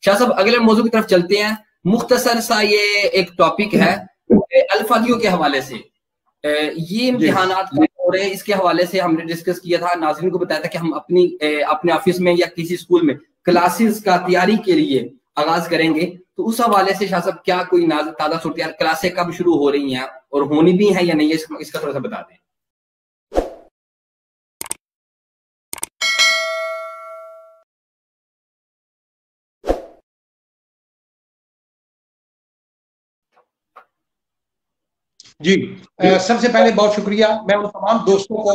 शाह साहब अगले मौजू की तरफ चलते हैं। मुख्तसर सा ये एक टॉपिक है अल्फादियों के हवाले से। ये इम्तिहानात कब हो रहे हैं इसके हवाले से हमने डिस्कस किया था, नाज़रीन को बताया था कि हम अपने ऑफिस में या किसी स्कूल में क्लासेस का तैयारी के लिए आगाज करेंगे। तो उस हवाले से शाह साहब क्या कोई ताज़ा सूरत क्लासें कब शुरू हो रही हैं और होनी भी है या नहीं है, इसका थोड़ा सा बता दें। जी, सबसे पहले बहुत शुक्रिया। मैं उन तमाम दोस्तों को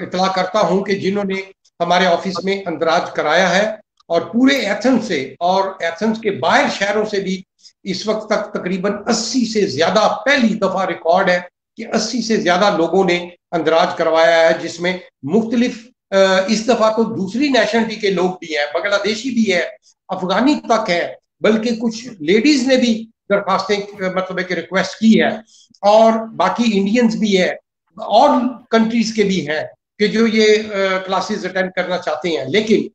इतला करता हूं कि जिन्होंने हमारे ऑफिस में अंदराज कराया है और पूरे एथेंस से और एथेंस के बाहर शहरों से भी इस वक्त तक तकरीबन 80 से ज्यादा, पहली दफा रिकॉर्ड है कि 80 से ज्यादा लोगों ने अंदराज करवाया है, जिसमें मुख्तलिफ इस दफा तो दूसरी नेशनलिटी के लोग भी हैं, बांग्लादेशी भी है, अफगानी तक है, बल्कि कुछ लेडीज ने भी दरखास्तें मतलब है कि रिक्वेस्ट की है, और बाकी इंडियंस भी है और कंट्रीज के भी हैं कि जो ये क्लासेस अटेंड करना चाहते हैं। लेकिन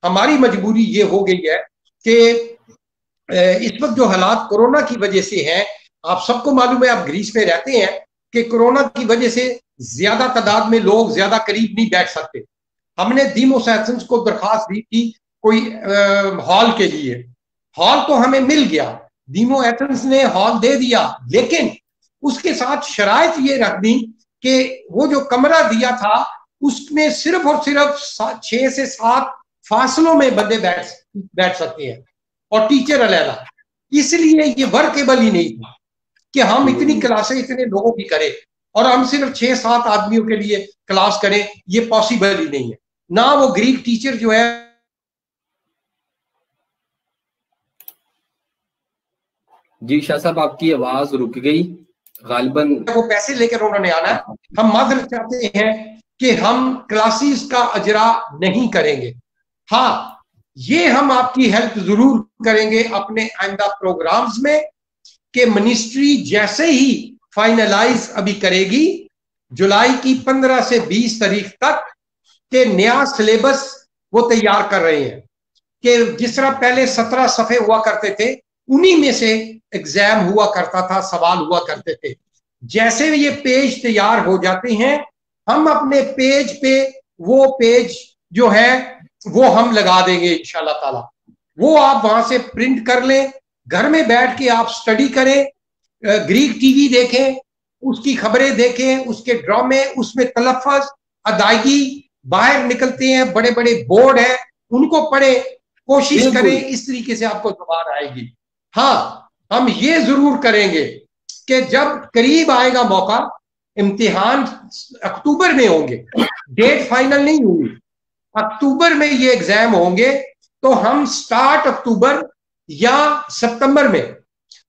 हमारी मजबूरी ये हो गई है कि इस वक्त जो हालात कोरोना की वजह से हैं, आप सबको मालूम है, आप ग्रीस में रहते हैं, कि कोरोना की वजह से ज्यादा तादाद में लोग ज्यादा करीब नहीं बैठ सकते। हमने दीमोस एथेंस को दरखास्त दी थी कोई हॉल के लिए, हॉल तो हमें मिल गया, दीमो एथेंस ने हॉल दे दिया, लेकिन उसके साथ शराइत ये रख दी कि वो जो कमरा दिया था उसमें सिर्फ और सिर्फ 6 से 7 फासलों में बंदे बैठ सकते हैं और टीचर अलहदा। इसलिए ये वर्केबल ही नहीं था कि हम इतनी क्लासें इतने लोगों की करें और हम सिर्फ 6-7 आदमियों के लिए क्लास करें, ये पॉसिबल ही नहीं है। ना वो ग्रीक टीचर जो है, जी शाह साहब आपकी आवाज रुक गई, गालिबन वो पैसे लेकर उन्होंने आना है। हम माजरत चाहते हैं कि हम क्लासेस का अजरा नहीं करेंगे। हाँ, ये हम आपकी हेल्प जरूर करेंगे अपने आइंदा प्रोग्राम्स में कि मिनिस्ट्री जैसे ही फाइनलाइज अभी करेगी जुलाई की 15 से 20 तारीख तक के नया सिलेबस वो तैयार कर रहे हैं कि जिस तरह पहले 17 सफ़े हुआ करते थे उन्हीं में से एग्जाम हुआ करता था, सवाल हुआ करते थे। जैसे ये पेज तैयार हो जाते हैं, हम अपने पेज पे वो पेज जो है वो हम लगा देंगे इंशाल्लाह ताला। वो आप वहां से प्रिंट कर लें, घर में बैठ के आप स्टडी करें, ग्रीक टीवी देखें, उसकी खबरें देखें, उसके ड्रामे, उसमें तलफ़्फ़ुज़, अदायगी, बाहर निकलते हैं बड़े बड़े बोर्ड है, उनको पढ़े, कोशिश करें, इस तरीके से आपको जुबान आएगी। हाँ, हम ये जरूर करेंगे कि जब करीब आएगा मौका, इम्तिहान अक्टूबर में होंगे, डेट फाइनल नहीं हुई, अक्टूबर में ये एग्जाम होंगे, तो हम स्टार्ट अक्टूबर या सितंबर में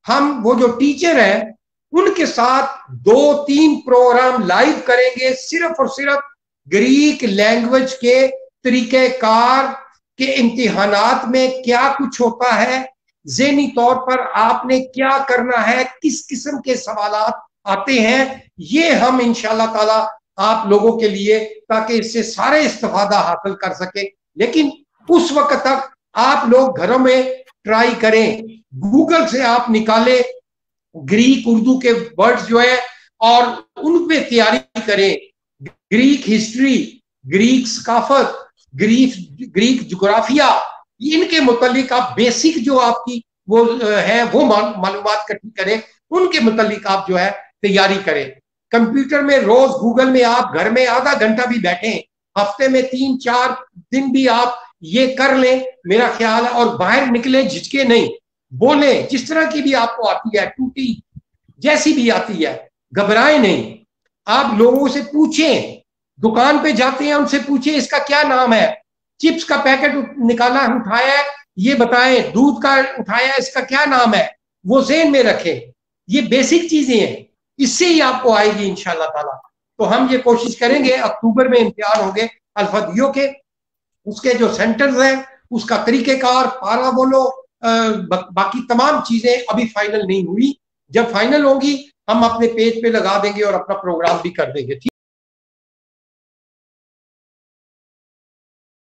हम वो जो टीचर है उनके साथ 2-3 प्रोग्राम लाइव करेंगे, सिर्फ और सिर्फ ग्रीक लैंग्वेज के तरीकेकार के इम्तिहानात में क्या कुछ होता है, ज़हनी तौर पर आपने क्या करना है, किस किस्म के सवालात आते हैं, ये हम इंशाल्लाह ताला आप लोगों के लिए, ताकि इससे सारे इस्तेफादा हासिल कर सके। लेकिन उस वक्त तक आप लोग घरों में ट्राई करें, गूगल से आप निकालें ग्रीक उर्दू के वर्ड्स जो है और उन पे तैयारी करें, ग्रीक हिस्ट्री, ग्रीक सकाफत, ग्रीक जोग्राफिया, इनके मुतालिक आप बेसिक जो आपकी वो है वो मालूमात इकट्ठी करें, उनके मुतालिक आप जो है तैयारी करें। कंप्यूटर में रोज गूगल में आप घर में आधा घंटा भी बैठें, हफ्ते में 3-4 दिन भी आप ये कर लें, मेरा ख्याल है, और बाहर निकले झिझके नहीं, बोले जिस तरह की भी आपको आती है, टूटी जैसी भी आती है, घबराए नहीं, आप लोगों से पूछें, दुकान पे जाते हैं उनसे पूछें इसका क्या नाम है, चिप्स का पैकेट निकाला उठाया है ये बताएं, दूध का उठाया है इसका क्या नाम है, वो ज़हन में रखें। ये बेसिक चीजें हैं, इससे ही आपको आएगी इंशाल्लाह ताला। तो हम ये कोशिश करेंगे, अक्टूबर में इम्तिहान होंगे अल्फादियों के, उसके जो सेंटर्स हैं, उसका तरीकेकार, पारा बोलो, बाकी तमाम चीजें अभी फाइनल नहीं हुई, जब फाइनल होंगी हम अपने पेज पे लगा देंगे और अपना प्रोग्राम भी कर देंगे।